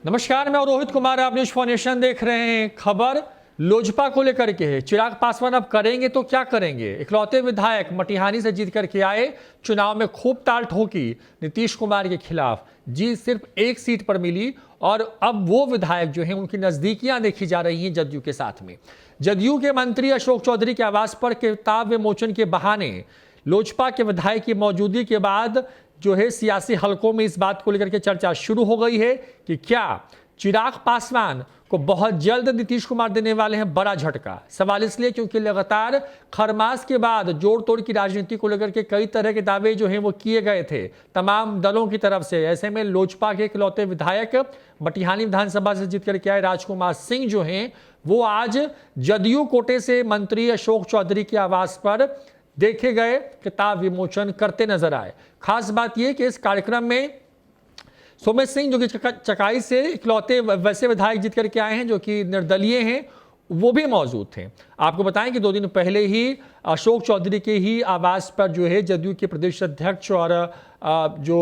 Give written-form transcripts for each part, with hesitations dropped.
नमस्कार, मैं रोहित कुमार, आप न्यूज फाउंडेशन देख रहे हैं। खबर लोजपा को लेकर के है। चिराग पासवान अब करेंगे तो क्या करेंगे। इकलौते विधायक मटिहानी से जीत करके आए, चुनाव में खूब ताल ठोकी नीतीश कुमार के खिलाफ। जीत सिर्फ एक सीट पर मिली और अब वो विधायक जो हैं उनकी नजदीकियां देखी जा रही हैं जदयू के साथ में। जदयू के मंत्री अशोक चौधरी के आवास पर किताब विमोचन के बहाने लोजपा के विधायक की मौजूदगी के बाद जो है सियासी हलकों में इस बात को लेकर के चर्चा शुरू हो गई है कि क्या चिराग पासवान को बहुत जल्द नीतीश कुमार देने वाले हैं बड़ा झटका। सवाल इसलिए क्योंकि लगातार खरमास के बाद जोड़ तोड़ की राजनीति को लेकर के कई तरह के दावे जो हैं वो किए गए थे तमाम दलों की तरफ से। ऐसे में लोजपा के इकलौते विधायक मटिहानी विधानसभा से जीत करके आए राजकुमार सिंह जो हैं वो आज जदयू कोटे से मंत्री अशोक चौधरी के आवास पर देखे गए, किताब विमोचन करते नजर आए। खास बात यह कि इस कार्यक्रम में सोमेश सिंह जो कि चकाई से इकलौते वैसे विधायक जीत करके आए हैं जो कि निर्दलीय हैं, वो भी मौजूद थे। आपको बताएं कि 2 दिन पहले ही अशोक चौधरी के ही आवास पर जो है जदयू के प्रदेश अध्यक्ष और जो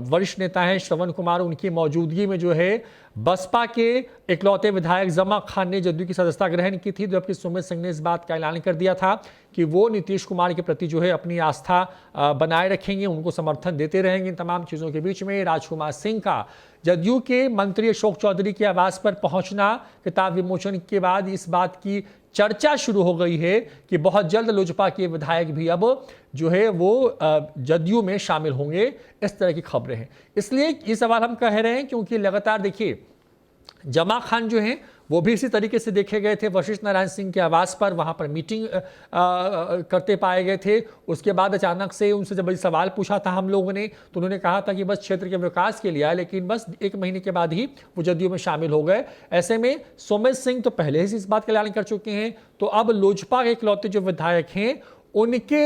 वरिष्ठ नेता हैं श्रवण कुमार, उनकी मौजूदगी में जो है बसपा के इकलौते विधायक जमा खान ने जदयू की सदस्यता ग्रहण की थी, जबकि सोमेश सिंह ने इस बात का ऐलान कर दिया था कि वो नीतीश कुमार के प्रति जो है अपनी आस्था बनाए रखेंगे, उनको समर्थन देते रहेंगे। इन तमाम चीज़ों के बीच में राजकुमार सिंह का जदयू के मंत्री अशोक चौधरी के आवास पर पहुंचना किताब विमोचन के बाद इस बात की चर्चा शुरू हो गई है कि बहुत जल्द लोजपा के विधायक भी अब जो है वो जदयू में शामिल होंगे। इस तरह की खबरें हैं, इसलिए ये सवाल हम कह रहे हैं क्योंकि लगातार देखिए जमा खान जो हैं वो भी इसी तरीके से देखे गए थे वशिष्ठ नारायण सिंह के आवास पर, वहां पर मीटिंग करते पाए गए थे। उसके बाद अचानक से उनसे जब सवाल पूछा था हम लोगों ने तो उन्होंने कहा था कि बस क्षेत्र के विकास के लिए आए, लेकिन बस 1 महीने के बाद ही वो जदयू में शामिल हो गए। ऐसे में सोमेश सिंह तो पहले ही इस बात का ऐलान कर चुके हैं, तो अब लोजपा के इकलौते जो विधायक हैं उनके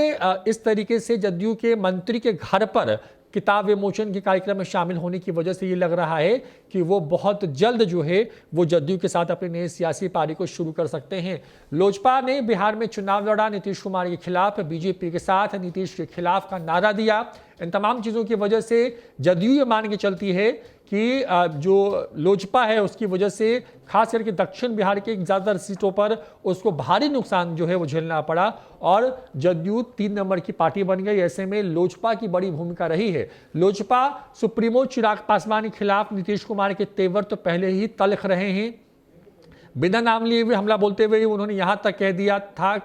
इस तरीके से जदयू के मंत्री के घर पर किताब विमोचन के कार्यक्रम में शामिल होने की वजह से ये लग रहा है कि वो बहुत जल्द जो है वो जदयू के साथ अपनी नई सियासी पारी को शुरू कर सकते हैं। लोजपा ने बिहार में चुनाव लड़ा नीतीश कुमार के खिलाफ, बीजेपी के साथ नीतीश के खिलाफ का नारा दिया। इन तमाम चीज़ों की वजह से जदयू ये मान के चलती है कि जो लोजपा है उसकी वजह से खास करके दक्षिण बिहार के ज़्यादातर सीटों पर उसको भारी नुकसान जो है वो झेलना पड़ा और जदयू 3 नंबर की पार्टी बन गई। ऐसे में लोजपा की बड़ी भूमिका रही है। लोजपा सुप्रीमो चिराग पासवान के खिलाफ नीतीश कुमार के तेवर तो पहले ही तल्ख रहे हैं। बिना नाम लिए हुए हमला बोलते हुए उन्होंने यहां तक कह दिया था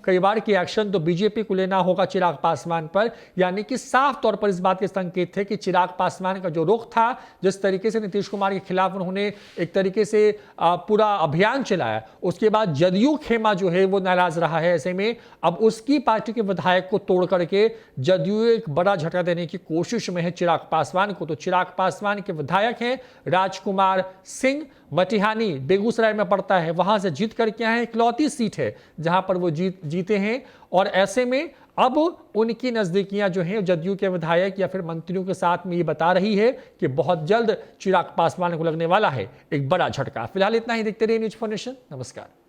कई बार कि एक्शन तो बीजेपी को लेना होगा चिराग पासवान पर, यानी कि साफ तौर पर इस बात के संकेत थे कि चिराग पासवान का जो रुख था, जिस तरीके से नीतीश कुमार के खिलाफ उन्होंने एक तरीके से पूरा अभियान चलाया, उसके बाद जदयू खेमा जो है वो नाराज रहा है। ऐसे में अब उसकी पार्टी के विधायक को तोड़ करके जदयू एक बड़ा झटका देने की कोशिश में है चिराग पासवान को। तो चिराग पासवान के विधायक हैं राजकुमार सिंह, मटिहानी बेगूसराय में पड़ता है, वहां से जीत करके आए। इकलौती सीट है जहां पर वो जीते हैं और ऐसे में अब उनकी नजदीकियां जो हैं जदयू के विधायक या फिर मंत्रियों के साथ में ये बता रही है कि बहुत जल्द चिराग पासवान को लगने वाला है एक बड़ा झटका। फिलहाल इतना ही, देखते रहिए न्यूज फाउंडेशन। नमस्कार।